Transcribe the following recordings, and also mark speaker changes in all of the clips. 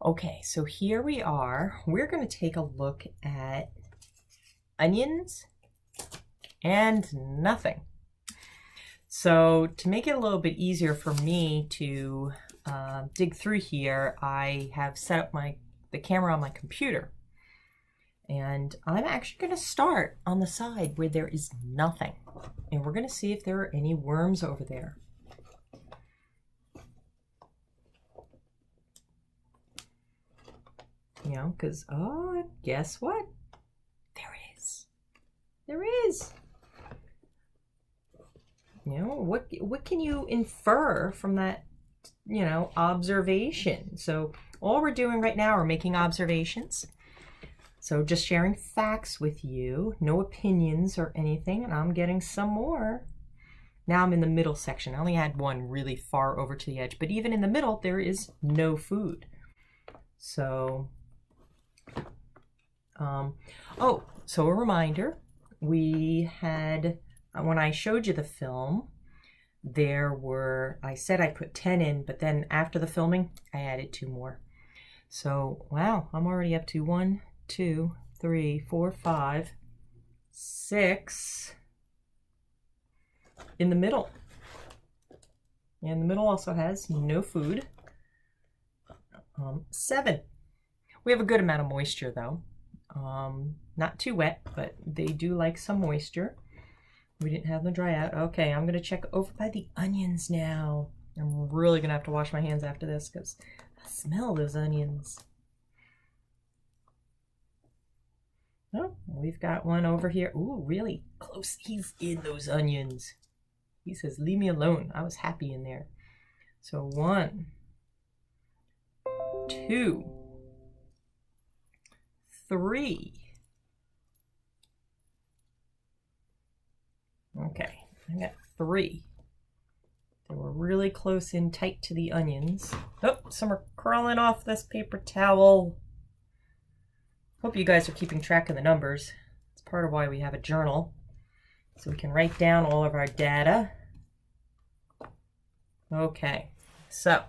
Speaker 1: Okay, so here we are. We're going to take a look at onions and nothing. So to make it a little bit easier for me to dig through here, I have set up the camera on my computer. And I'm actually going to start on the side where there is nothing. And we're going to see if there are any worms over there. You know, because, oh, guess what? There is. There is. You know, what can you infer from that, observation? So all we're doing right now are making observations. So just sharing facts with you, no opinions or anything, and I'm getting some more. Now I'm in the middle section. I only had one really far over to the edge, but even in the middle, there is no food. So, so a reminder, we had, when I showed you the film, I said I put 10 in, but then after the filming, I added 2 more. So, wow, I'm already up to 1, 2, 3, 4, 5, 6 in the middle. And the middle also has no food. 7. We have a good amount of moisture though. Not too wet, but they do like some moisture. We didn't have them dry out. Okay, I'm gonna check over by the onions now. I'm really gonna have to wash my hands after this because I smell those onions. Oh, we've got one over here. Ooh, really close. He's in those onions. He says, leave me alone. I was happy in there. So 1, 2, 3. Okay, I got 3. They were really close in tight to the onions. Oh, some are crawling off this paper towel. Hope you guys are keeping track of the numbers. It's part of why we have a journal, so we can write down all of our data. Okay, so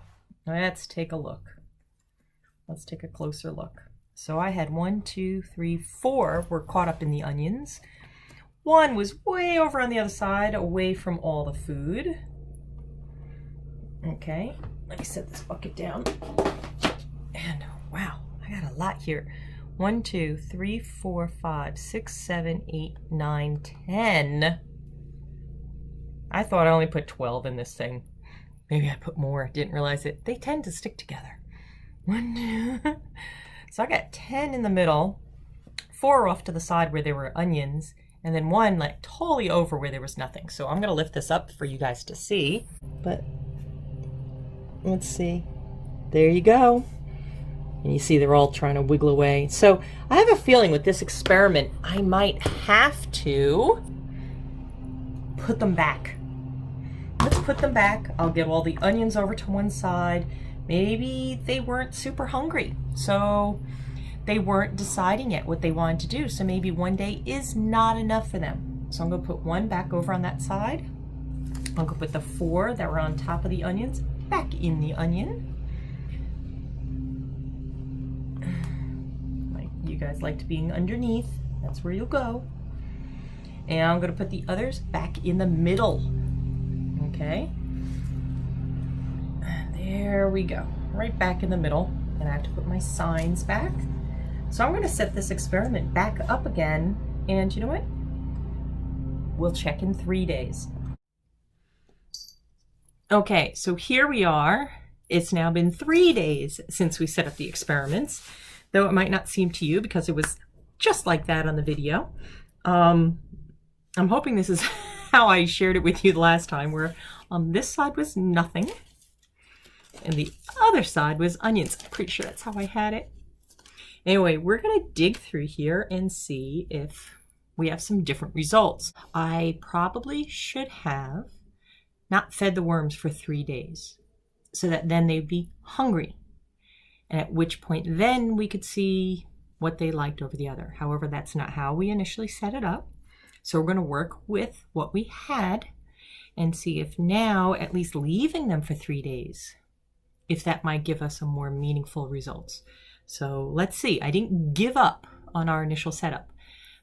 Speaker 1: let's take a look. Let's take a closer look. So I had 1, 2, 3, 4 were caught up in the onions. 1 was way over on the other side, away from all the food. Okay, let me set this bucket down. And wow, I got a lot here. 1, 2, 3, 4, 5, 6, 7, 8, 9, 10. I thought I only put 12 in this thing. Maybe I put more, didn't realize it. They tend to stick together. 1, 2. So I got 10 in the middle, 4 off to the side where there were onions, and then 1 like totally over where there was nothing. So I'm gonna lift this up for you guys to see, but let's see. There you go. And you see they're all trying to wiggle away. So I have a feeling with this experiment, I might have to put them back. Let's put them back. I'll get all the onions over to one side. Maybe they weren't super hungry, so they weren't deciding yet what they wanted to do. So maybe one day is not enough for them. So I'm gonna put 1 back over on that side. I'm gonna put the 4 that were on top of the onions back in the onion. You guys liked being underneath. That's where you'll go. And I'm gonna put the others back in the middle. Okay. There we go. Right back in the middle. And I have to put my signs back. So I'm gonna set this experiment back up again. And you know what? We'll check in 3 days. Okay, so here we are. It's now been 3 days since we set up the experiments, though it might not seem to you because it was just like that on the video. I'm hoping this is how I shared it with you the last time, where on this side was nothing and the other side was onions. I'm pretty sure that's how I had it. Anyway, we're gonna dig through here and see if we have some different results. I probably should have not fed the worms for 3 days so that then they'd be hungry. And at which point then we could see what they liked over the other. However, that's not how we initially set it up. So we're going to work with what we had and see if now, at least leaving them for 3 days, if that might give us some more meaningful results. So let's see. I didn't give up on our initial setup.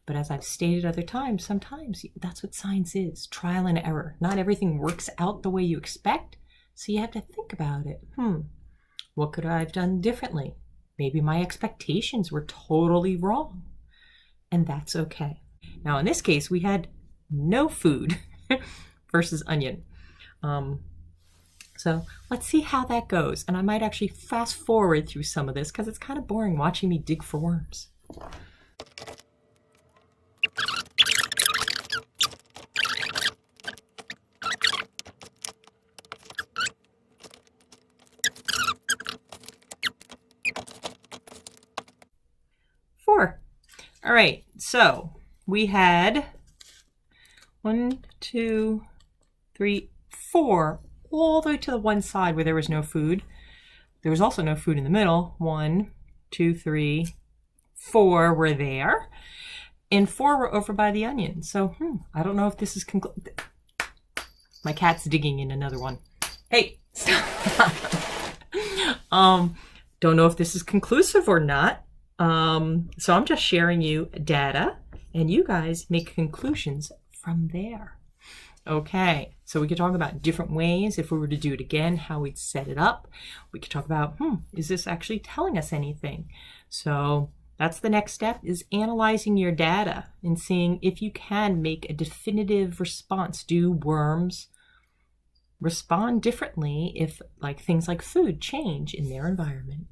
Speaker 1: But as I've stated other times, sometimes that's what science is, trial and error. Not everything works out the way you expect, so you have to think about it. What could I have done differently? Maybe my expectations were totally wrong, and that's okay. Now, in this case, we had no food versus onion. So let's see how that goes. And I might actually fast forward through some of this because it's kind of boring watching me dig for worms. All right, so we had 1, 2, 3, 4, all the way to the one side where there was no food. There was also no food in the middle. 1, 2, 3, 4 were there, and 4 were over by the onion. So I don't know if this is my cat's digging in another one. Hey, stop. Don't know if this is conclusive or not. So I'm just sharing you data, and you guys make conclusions from there. Okay, so we could talk about different ways if we were to do it again, how we'd set it up. We could talk about, is this actually telling us anything? So that's the next step, is analyzing your data and seeing if you can make a definitive response. Do worms respond differently if things like food change in their environment?